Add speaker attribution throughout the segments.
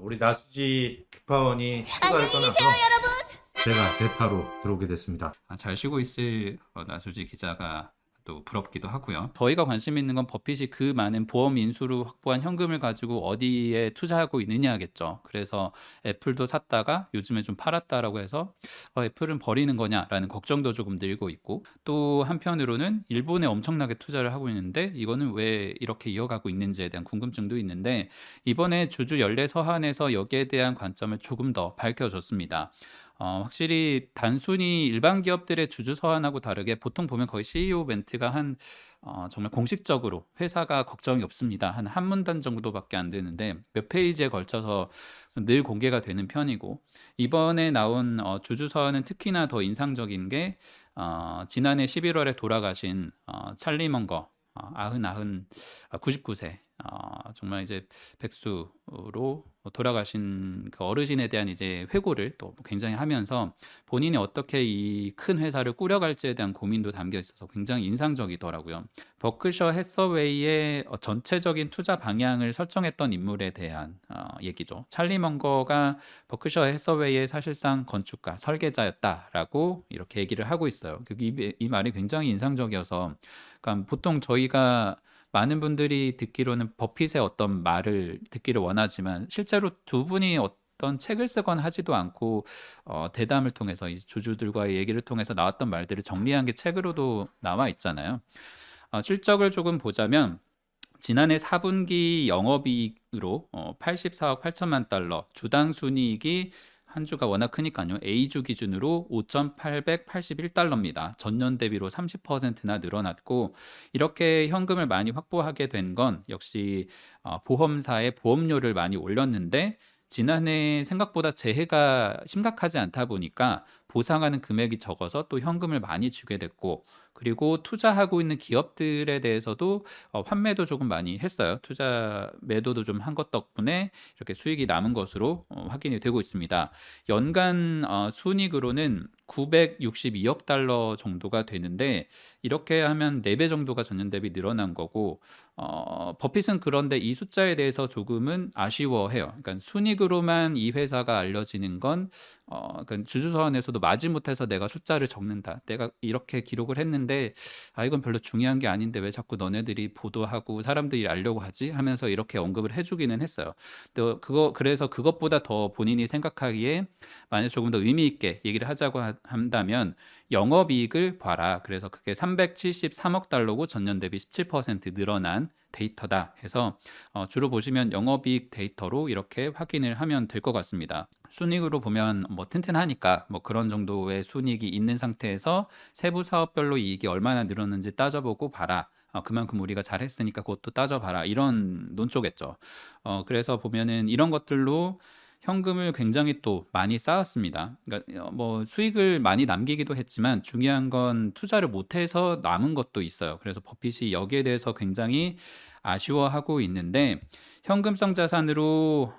Speaker 1: 우리 나수지 특파원이 휴가를 떠나서 제가 대타로 들어오게 됐습니다.
Speaker 2: 잘 쉬고 있을 나수지 기자가 또 부럽기도 하고요. 저희가 관심 있는 건 버핏이 그 많은 보험 인수로 확보한 현금을 가지고 어디에 투자하고 있느냐겠죠. 그래서 애플도 샀다가 요즘에 좀 팔았다라고 해서 애플은 버리는 거냐라는 걱정도 조금 늘고 있고, 또 한편으로는 일본에 엄청나게 투자를 하고 있는데 이거는 왜 이렇게 이어가고 있는지에 대한 궁금증도 있는데, 이번에 주주 연례 서한에서 여기에 대한 관점을 조금 더 밝혀줬습니다. 확실히 단순히 일반 기업들의 주주 서한하고 다르게 보통 보면 거의 CEO 멘트가 정말 공식적으로 회사가 걱정이 없습니다, 한 문단 정도밖에 안 되는데 몇 페이지에 걸쳐서 늘 공개가 되는 편이고, 이번에 나온 주주 서한은 특히나 더 인상적인 게 지난해 11월에 돌아가신 찰리 먼거, 99세, 정말 이제 백수로 돌아가신 그 어르신에 대한 이제 회고를 또 굉장히 하면서 본인이 어떻게 이 큰 회사를 꾸려갈지에 대한 고민도 담겨 있어서 굉장히 인상적이더라고요. 버크셔 해서웨이의 전체적인 투자 방향을 설정했던 인물에 대한 얘기죠. 찰리 먼거가 버크셔 해서웨이의 사실상 건축가, 설계자였다라고 이렇게 얘기를 하고 있어요. 이 말이 굉장히 인상적이어서, 그러니까 보통 저희가 많은 분들이 듣기로는 버핏의 어떤 말을 듣기를 원하지만 실제로 두 분이 어떤 책을 쓰거나 하지도 않고 대담을 통해서 이 주주들과의 얘기를 통해서 나왔던 말들을 정리한 게 책으로도 나와 있잖아요. 실적을 조금 보자면 지난해 4분기 영업이익으로 84억 8천만 달러, 주당 순이익이 한 주가 워낙 크니까요, A주 기준으로 5,881달러입니다. 전년 대비로 30%나 늘어났고, 이렇게 현금을 많이 확보하게 된 건 역시 보험사의 보험료를 많이 올렸는데 지난해 생각보다 재해가 심각하지 않다 보니까 보상하는 금액이 적어서 또 현금을 많이 주게 됐고, 그리고 투자하고 있는 기업들에 대해서도 환매도 조금 많이 했어요. 투자 매도도 좀 한 것 덕분에 이렇게 수익이 남은 것으로 확인이 되고 있습니다. 연간 순이익으로는 962억 달러 정도가 되는데, 이렇게 하면 4배 정도가 전년 대비 늘어난 거고, 버핏은 그런데 이 숫자에 대해서 조금은 아쉬워해요. 그러니까 순이익으로만 이 회사가 알려지는 건 그러니까 주주서한에서도 마지못해서 내가 숫자를 적는다, 내가 이렇게 기록을 했는데 이건 별로 중요한 게 아닌데 왜 자꾸 너네들이 보도하고 사람들이 알려고 하지 하면서 이렇게 언급을 해주기는 했어요. 그래서 그것보다 더 본인이 생각하기에 만약 조금 더 의미 있게 얘기를 하자고 한다면 영업이익을 봐라, 그래서 그게 373억 달러고 전년 대비 17% 늘어난 데이터다 해서 주로 보시면 영업이익 데이터로 이렇게 확인을 하면 될 것 같습니다. 순이익으로 보면 뭐 튼튼하니까 뭐 그런 정도의 순이익이 있는 상태에서 세부 사업별로 이익이 얼마나 늘었는지 따져보고 봐라, 그만큼 우리가 잘했으니까 그것도 따져봐라, 이런 논조겠죠. 그래서 보면은 이런 것들로 현금을 굉장히 또 많이 쌓았습니다. 그러니까 뭐 수익을 많이 남기기도 했지만 중요한 건 투자를 못해서 남은 것도 있어요. 그래서 버핏이 여기에 대해서 굉장히 아쉬워하고 있는데, 현금성 자산으로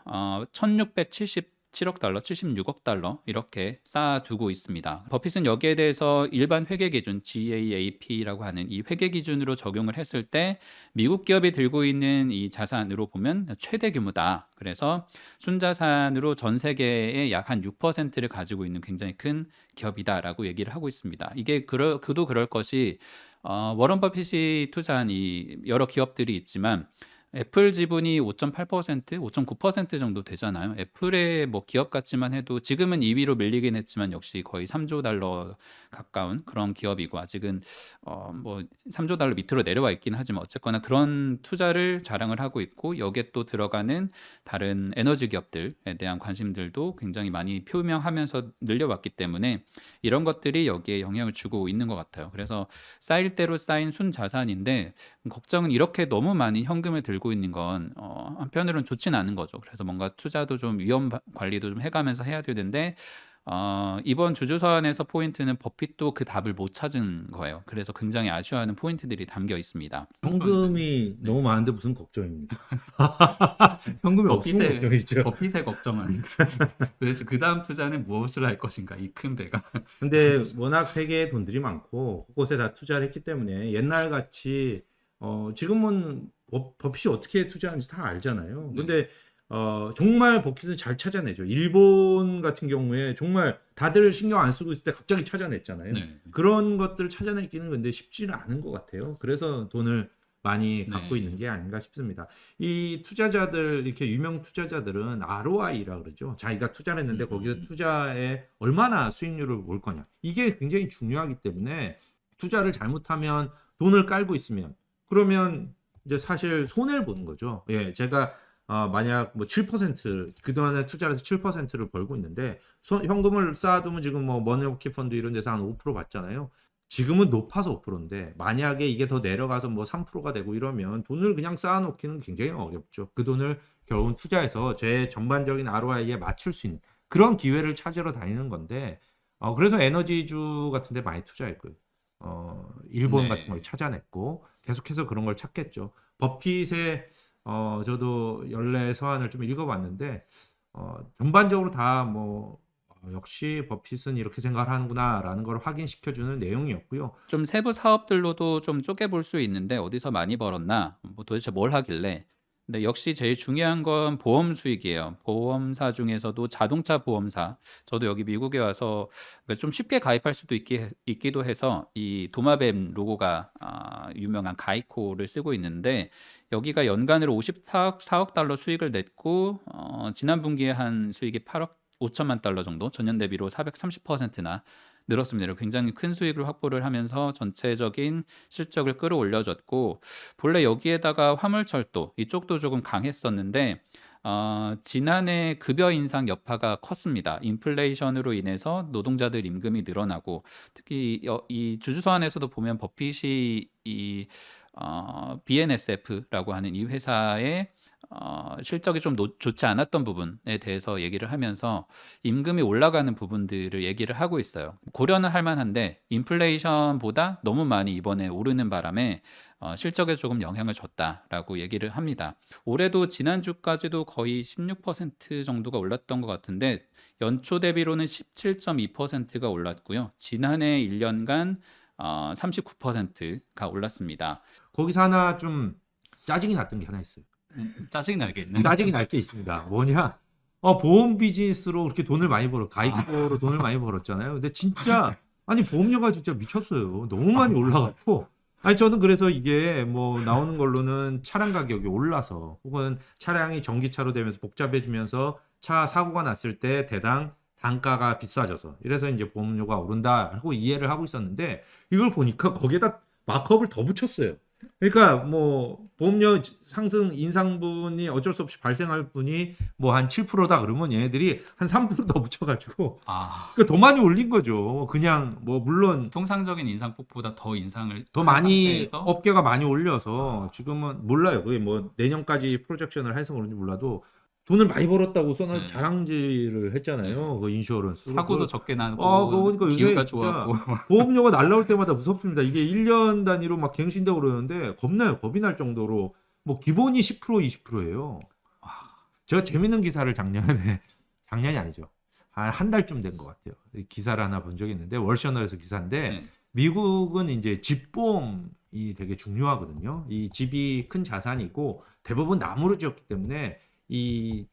Speaker 2: 1677억 달러, 76억 달러 이렇게 쌓아두고 있습니다. 버핏은 여기에 대해서 일반 회계 기준 GAAP라고 하는 이 회계 기준으로 적용을 했을 때 미국 기업이 들고 있는 이 자산으로 보면 최대 규모다. 그래서 순자산으로 전 세계의 약 한 6%를 가지고 있는 굉장히 큰 기업이다라고 얘기를 하고 있습니다. 이게 그도 그럴 것이 워런 버핏이 투자한 이 여러 기업들이 있지만 애플 지분이 5.8%, 5.9% 정도 되잖아요. 애플의 뭐 기업 같지만 해도 지금은 2위로 밀리긴 했지만 역시 거의 3조 달러 가까운 그런 기업이고, 아직은 뭐 3조 달러 밑으로 내려와 있긴 하지만 어쨌거나 그런 투자를 자랑을 하고 있고, 여기에 또 들어가는 다른 에너지 기업들에 대한 관심들도 굉장히 많이 표명하면서 늘려왔기 때문에 이런 것들이 여기에 영향을 주고 있는 것 같아요. 그래서 쌓일 대로 쌓인 순자산인데 걱정은 이렇게 너무 많이 현금을 들고 있는 건 한편으로는 좋지는 않은 거죠. 그래서 뭔가 투자도 좀 위험 관리도 좀 해가면서 해야 되는데 이번 주주서한에서 포인트는 버핏도 그 답을 못 찾은 거예요. 그래서 굉장히 아쉬워하는 포인트들이 담겨 있습니다.
Speaker 1: 현금이 너무 많은데 무슨 걱정입니까? 현금이 없으면 걱정이죠.
Speaker 2: 버핏의 걱정은 도대체 그 다음 투자는 무엇을 할 것인가, 이 큰 배가.
Speaker 1: 근데 워낙 세계에 돈들이 많고 그곳에 다 투자를 했기 때문에 옛날 같이 지금은 버핏이 어떻게 투자하는지 다 알잖아요. 근데 정말 버킷을 잘 찾아내죠. 일본 같은 경우에 정말 다들 신경 안 쓰고 있을 때 갑자기 찾아냈잖아요.
Speaker 2: 네.
Speaker 1: 그런 것들을 찾아내기는 근데 쉽지는 않은 것 같아요. 그래서 돈을 많이 갖고
Speaker 2: 네.
Speaker 1: 있는 게 아닌가 싶습니다. 이 투자자들, 이렇게 유명 투자자들은 ROI라 그러죠. 자기가 투자를 했는데 거기서 투자에 얼마나 수익률을 볼 거냐. 이게 굉장히 중요하기 때문에 투자를 잘못하면 돈을 깔고 있으면 그러면 이제 사실 손해를 보는 거죠. 예, 제가 만약 뭐 7% 그동안에 투자를 해서 7%를 벌고 있는데 현금을 쌓아두면 지금 뭐 머니워키 펀드 이런 데서 한 5% 받잖아요. 지금은 높아서 5%인데 만약에 이게 더 내려가서 뭐 3%가 되고 이러면 돈을 그냥 쌓아놓기는 굉장히 어렵죠. 그 돈을 결국은 투자해서 제 전반적인 ROI에 맞출 수 있는 그런 기회를 찾으러 다니는 건데 그래서 에너지주 같은 데 많이 투자했고요. 일본 같은 걸
Speaker 2: 네.
Speaker 1: 찾아냈고 계속해서 그런 걸 찾겠죠. 버핏의 저도 연례 서한을 좀 읽어봤는데 전반적으로 다 뭐 역시 버핏은 이렇게 생각을 하는구나라는 걸 확인시켜주는 내용이었고요.
Speaker 2: 좀 세부 사업들로도 좀 쪼개볼 수 있는데 어디서 많이 벌었나? 뭐 도대체 뭘 하길래? 근데 역시 제일 중요한 건 보험 수익이에요. 보험사 중에서도 자동차 보험사. 저도 여기 미국에 와서 그러니까 좀 쉽게 가입할 수도 있기도 해서 이 도마뱀 로고가 유명한 가이코를 쓰고 있는데 여기가 연간으로 54억 달러 수익을 냈고 지난 분기에 한 수익이 8억 5천만 달러 정도 전년 대비로 430%나 늘었습니다. 굉장히 큰 수익을 확보를 하면서 전체적인 실적을 끌어올려줬고 본래 여기에다가 화물철도 이쪽도 조금 강했었는데 지난해 급여 인상 여파가 컸습니다. 인플레이션으로 인해서 노동자들 임금이 늘어나고 특히 이 주주서한에서도 보면 버핏이 이 BNSF라고 하는 이 회사의 실적이 좀 좋지 않았던 부분에 대해서 얘기를 하면서 임금이 올라가는 부분들을 얘기를 하고 있어요. 고려는 할 만한데 인플레이션보다 너무 많이 이번에 오르는 바람에 실적에 조금 영향을 줬다라고 얘기를 합니다. 올해도 지난주까지도 거의 16% 정도가 올랐던 것 같은데 연초 대비로는 17.2%가 올랐고요. 지난해 1년간 39%가 올랐습니다.
Speaker 1: 거기서 하나 좀 짜증이 났던 게 하나 있어요.
Speaker 2: 짜증이 나겠네.
Speaker 1: 짜증이 날 게 있습니다. 뭐냐? 보험 비즈니스로 그렇게 돈을 많이 가입으로 돈을 많이 벌었잖아요. 근데 진짜 아니 보험료가 진짜 미쳤어요. 너무 많이 올라갔고. 아니 저는 그래서 이게 뭐 나오는 걸로는 차량 가격이 올라서 혹은 차량이 전기차로 되면서 복잡해지면서 차 사고가 났을 때 대당 단가가 비싸져서 이래서 이제 보험료가 오른다 하고 이해를 하고 있었는데 이걸 보니까 거기에다 마크업을 더 붙였어요. 그러니까 뭐 보험료 상승 인상분이 어쩔 수 없이 발생할 분이 뭐 한 7%다 그러면 얘네들이 한 3% 더 붙여가지고 그러니까 더 많이 올린 거죠. 그냥 뭐 물론
Speaker 2: 통상적인 인상폭보다 더 인상을
Speaker 1: 더
Speaker 2: 한
Speaker 1: 많이
Speaker 2: 상태에서
Speaker 1: 업계가 많이 올려서 지금은 몰라요. 그게 뭐 내년까지 프로젝션을 해서 그런지 몰라도 돈을 많이 벌었다고 써놔
Speaker 2: 네.
Speaker 1: 자랑질을 했잖아요. 그 인슈어런스.
Speaker 2: 사고도 적게 나고
Speaker 1: 그거 보니까 요새
Speaker 2: 기후가
Speaker 1: 진짜
Speaker 2: 좋았고
Speaker 1: 보험료가 날라올 때마다 무섭습니다. 이게 1년 단위로 막 갱신되고 그러는데 겁나요. 겁이 날 정도로 뭐 기본이 10% 20%예요. 제가 재밌는 기사를 작년이 아니죠. 한 달쯤 된 것 같아요. 기사를 하나 본 적이 있는데 월셔널에서 기사인데
Speaker 2: 네.
Speaker 1: 미국은 이제 집보험이 되게 중요하거든요. 이 집이 큰 자산이고 대부분 나무로 지었기 때문에 이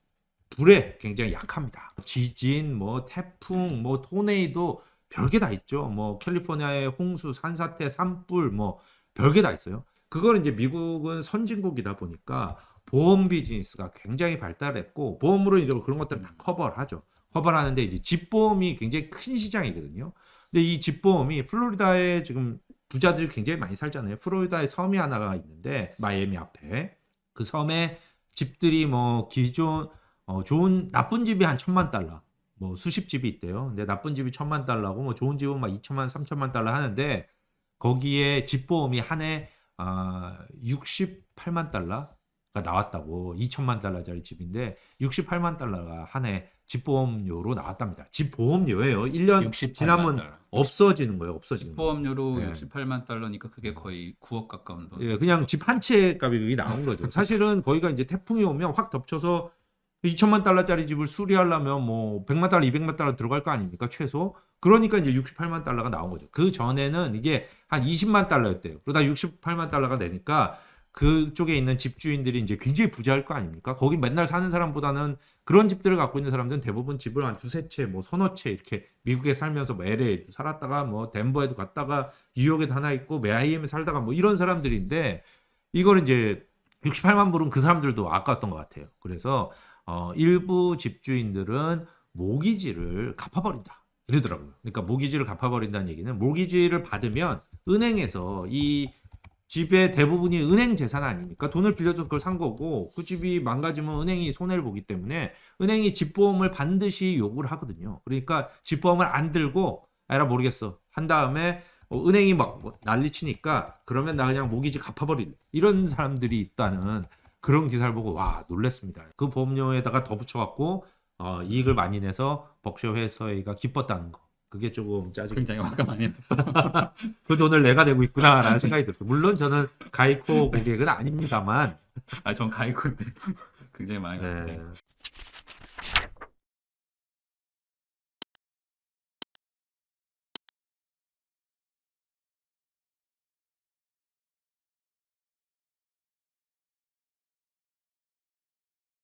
Speaker 1: 불에 굉장히 약합니다. 지진, 뭐 태풍, 뭐 토네이도 별게 다 있죠. 뭐 캘리포니아의 홍수, 산사태, 산불 뭐 별게 다 있어요. 그걸 이제 미국은 선진국이다 보니까 보험 비즈니스가 굉장히 발달했고 보험으로 이제 그런 것들을 다 커버를 하죠. 커버를 하는데 이제 집보험이 굉장히 큰 시장이거든요. 근데 이 집보험이 플로리다에 지금 부자들이 굉장히 많이 살잖아요. 플로리다에 섬이 하나가 있는데 마이애미 앞에 그 섬에 집들이 뭐 기존 좋은 나쁜 집이 한 1,000만 달러 뭐 수십 집이 있대요. 근데 나쁜 집이 1,000만 달러고 뭐 좋은 집은 막 2천만 3천만 달러 하는데 거기에 집보험이 한 해 68만 달러가 나왔다고. 2천만 달러짜리 집인데 68만 달러가 한 해 집보험료로 나왔답니다. 집보험료예요. 1년
Speaker 2: 68만
Speaker 1: 지나면
Speaker 2: 달러.
Speaker 1: 없어지는 거예요. 없어지는 거.
Speaker 2: 집보험료로
Speaker 1: 예.
Speaker 2: 68만 달러니까 그게 거의 9억 가까운 돈.
Speaker 1: 예, 그냥 집 한 채 값이 그게 나온 거죠. 사실은 거기가 이제 태풍이 오면 확 덮쳐서 2천만 달러짜리 집을 수리하려면 뭐 100만 달러, 200만 달러 들어갈 거 아닙니까? 최소. 그러니까 이제 68만 달러가 나온 거죠. 그 전에는 이게 한 20만 달러였대요. 그러다 68만 달러가 되니까 그쪽에 있는 집주인들이 이제 굉장히 부자일 거 아닙니까? 거기 맨날 사는 사람보다는 그런 집들을 갖고 있는 사람들은 대부분 집을 한 두세 채, 뭐 서너 채 이렇게 미국에 살면서 뭐 LA에도 살았다가 뭐 덴버에도 갔다가 뉴욕에도 하나 있고 매하이엠에 살다가 뭐 이런 사람들인데 이걸 이제 68만 불은 그 사람들도 아까웠던 것 같아요. 그래서 일부 집주인들은 모기지를 갚아버린다. 이러더라고요. 그러니까 모기지를 갚아버린다는 얘기는 모기지를 받으면 은행에서 이 집의 대부분이 은행 재산 아닙니까? 돈을 빌려서 그걸 산 거고 그 집이 망가지면 은행이 손해를 보기 때문에 은행이 집보험을 반드시 요구를 하거든요. 그러니까 집보험을 안 들고 에라 모르겠어 한 다음에 은행이 막 난리치니까 그러면 나 그냥 모기지 갚아버릴래. 이런 사람들이 있다는 그런 기사를 보고 와 놀랬습니다. 그 보험료에다가 더 붙여갖고 이익을 많이 내서 벅셔 회사가 기뻤다는 거. 그게 조금 짜증.
Speaker 2: 굉장히 화가 많이 났다.
Speaker 1: 그 돈을 내가 내고 있구나라는 생각이 들었어요. 물론 저는 가이코 고객은 아닙니다만.
Speaker 2: 전 가이코인데 굉장히 많이
Speaker 1: 네.
Speaker 2: 갔는데.